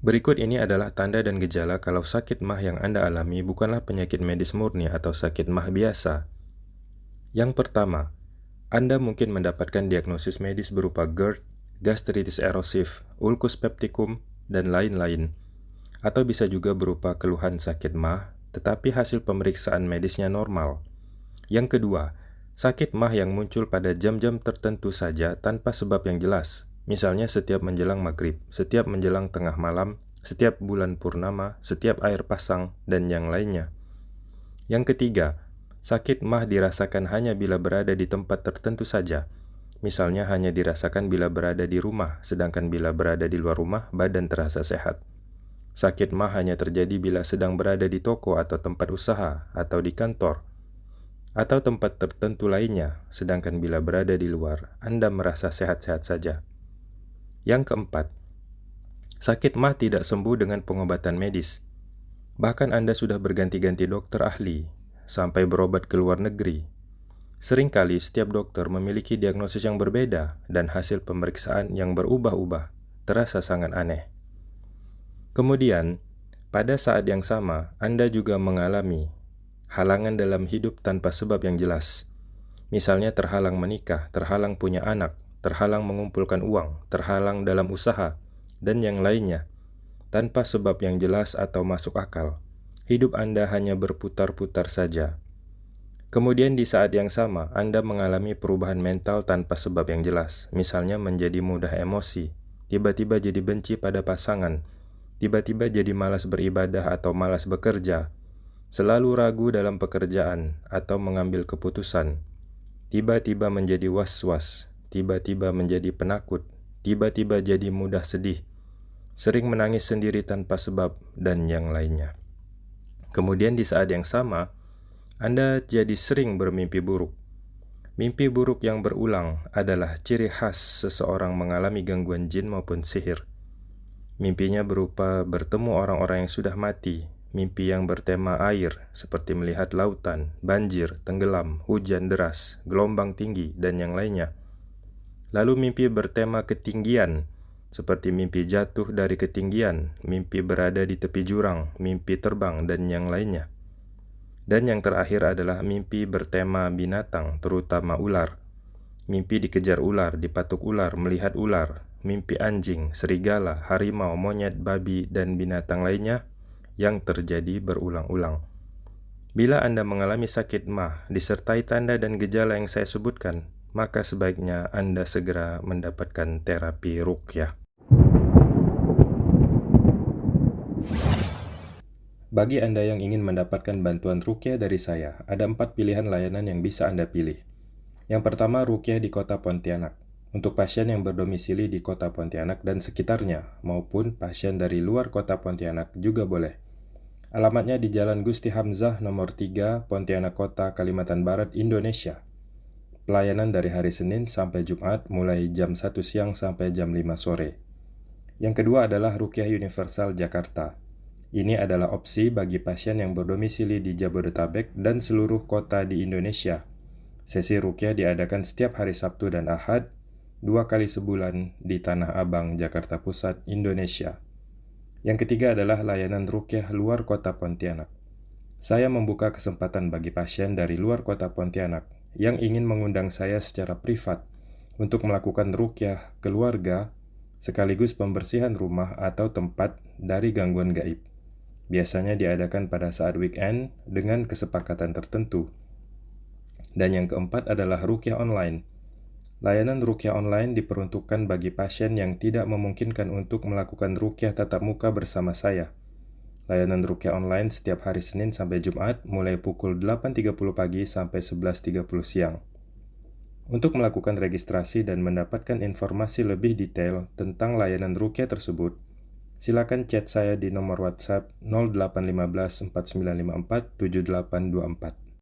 Berikut ini adalah tanda dan gejala kalau sakit MAH yang Anda alami bukanlah penyakit medis murni atau sakit MAH biasa. Yang pertama, Anda mungkin mendapatkan diagnosis medis berupa GERD, gastritis erosif, ulcus pepticum, dan lain-lain. Atau bisa juga berupa keluhan sakit MAH, tetapi hasil pemeriksaan medisnya normal. Yang kedua, sakit MAH yang muncul pada jam-jam tertentu saja tanpa sebab yang jelas. Misalnya setiap menjelang maghrib, setiap menjelang tengah malam, setiap bulan purnama, setiap air pasang, dan yang lainnya. Yang ketiga, sakit MAH dirasakan hanya bila berada di tempat tertentu saja. Misalnya hanya dirasakan bila berada di rumah, sedangkan bila berada di luar rumah, badan terasa sehat. Sakit MAH hanya terjadi bila sedang berada di toko atau tempat usaha, atau di kantor, atau tempat tertentu lainnya, sedangkan bila berada di luar, Anda merasa sehat-sehat saja. Yang keempat, sakit MAH tidak sembuh dengan pengobatan medis. Bahkan Anda sudah berganti-ganti dokter ahli, sampai berobat ke luar negeri. Seringkali setiap dokter memiliki diagnosis yang berbeda dan hasil pemeriksaan yang berubah-ubah, terasa sangat aneh. Kemudian, pada saat yang sama, Anda juga mengalami halangan dalam hidup tanpa sebab yang jelas. Misalnya terhalang menikah, terhalang punya anak, terhalang mengumpulkan uang, terhalang dalam usaha, dan yang lainnya. Tanpa sebab yang jelas atau masuk akal, hidup Anda hanya berputar-putar saja. Kemudian di saat yang sama, Anda mengalami perubahan mental tanpa sebab yang jelas. Misalnya menjadi mudah emosi, tiba-tiba jadi benci pada pasangan, tiba-tiba jadi malas beribadah atau malas bekerja, selalu ragu dalam pekerjaan atau mengambil keputusan, tiba-tiba menjadi was-was, tiba-tiba menjadi penakut, tiba-tiba jadi mudah sedih, sering menangis sendiri tanpa sebab, dan yang lainnya. Kemudian di saat yang sama, Anda jadi sering bermimpi buruk. Mimpi buruk yang berulang adalah ciri khas seseorang mengalami gangguan jin maupun sihir. Mimpinya berupa bertemu orang-orang yang sudah mati, mimpi yang bertema air, seperti melihat lautan, banjir, tenggelam, hujan deras, gelombang tinggi, dan yang lainnya. Lalu mimpi bertema ketinggian, seperti mimpi jatuh dari ketinggian, mimpi berada di tepi jurang, mimpi terbang, dan yang lainnya. Dan yang terakhir adalah mimpi bertema binatang, terutama ular. Mimpi dikejar ular, dipatuk ular, melihat ular, mimpi anjing, serigala, harimau, monyet, babi, dan binatang lainnya yang terjadi berulang-ulang. Bila Anda mengalami sakit MAH disertai tanda dan gejala yang saya sebutkan, maka sebaiknya Anda segera mendapatkan terapi ruqyah. Bagi Anda yang ingin mendapatkan bantuan ruqyah dari saya, ada 4 pilihan layanan yang bisa Anda pilih. Yang pertama, ruqyah di Kota Pontianak, untuk pasien yang berdomisili di Kota Pontianak dan sekitarnya, maupun pasien dari luar Kota Pontianak juga boleh. Alamatnya di Jalan Gusti Hamzah nomor 3, Pontianak Kota, Kalimantan Barat, Indonesia. Pelayanan dari hari Senin sampai Jumat mulai jam 1 siang sampai jam 5 sore. Yang kedua adalah Ruqyah Universal Jakarta. Ini adalah opsi bagi pasien yang berdomisili di Jabodetabek dan seluruh kota di Indonesia. Sesi ruqyah diadakan setiap hari Sabtu dan Ahad, 2 kali sebulan di Tanah Abang, Jakarta Pusat, Indonesia. Yang ketiga adalah layanan ruqyah luar kota Pontianak. Saya membuka kesempatan bagi pasien dari luar kota Pontianak yang ingin mengundang saya secara privat untuk melakukan ruqyah keluarga sekaligus pembersihan rumah atau tempat dari gangguan gaib. Biasanya diadakan pada saat weekend dengan kesepakatan tertentu. Dan yang keempat adalah ruqyah online. Layanan ruqyah online diperuntukkan bagi pasien yang tidak memungkinkan untuk melakukan ruqyah tatap muka bersama saya. Layanan ruqyah online setiap hari Senin sampai Jumat mulai pukul 8.30 pagi sampai 11.30 siang. Untuk melakukan registrasi dan mendapatkan informasi lebih detail tentang layanan ruqyah tersebut, silakan chat saya di nomor WhatsApp 0815 4954 7824.